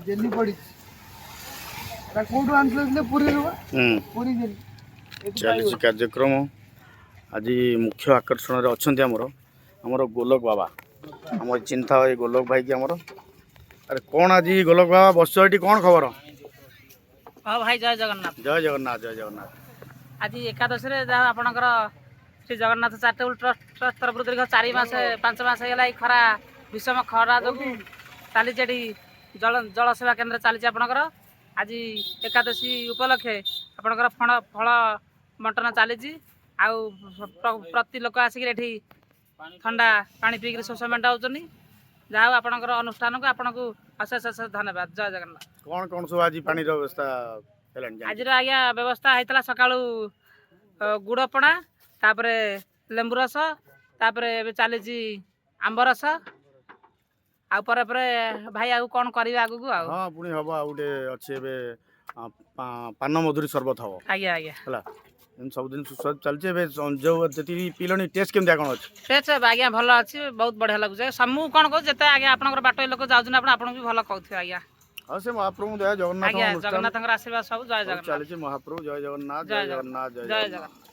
Jelly पड़ी कोठू आनले Puri Puri jelly चली कार्यक्रम आज मुख्य आकर्षण अच्छा आमर गोलक बाबा आम चिंता ये गोलक भाई की आमर अरे कौन आज गोलक बाबा बस ये कौन खबर? हाँ भाई जय जगन्नाथ। जय जगन्नाथ जय जगन्नाथ। आज एकादशी जहाँ आपणकर श्री जगन्नाथ चैरिटेबल ट्रस्ट तरफ दीर्घ 4 मास 5 मास है खरा विषम खरा जो चली जल जल सेवा केन्द्र चली आपणकर आज एकादशी उपलक्षे आपणकर फल बंटन चली प्रति लोक आसिक ठंडा पानी पीक शोष मेटाऊँ जहाँ आपणकर अनुष्ठान को आपन को अशेष अशेष धन्यवाद। जय जगन्नाथ। कौन कौन सब आज पानी व्यवस्था आज आज्ञा व्यवस्था होता सका गुड़पणा तापरे लेंबू रस तापरे चली आंब रस आ भाई आगु कौन करिवे आगु को हां पुनी हबो आ उटे अछि एबे पान मधुरी शरबत हबो। आज्ञा आज्ञा हला इन सब दिन सुस्वाद चलचे एबे जो जति पीलनी टेस्ट केम कोन अछि? टेस्ट आज्ञा भल अछि बहुत बढ़िया लागुचे समूह कोन को जते आज्ञा आपनकर बाटो लोक जाउछन आपन भी भल कहथि आज्ञा। हां से महाप्रभु दया जगन्नाथ आज्ञा जगन्नाथकर आशीर्वाद सब। जय जगन्नाथ। चलचे महाप्रभु जय जगन्नाथ जय जगन्नाथ जय जगन्नाथ।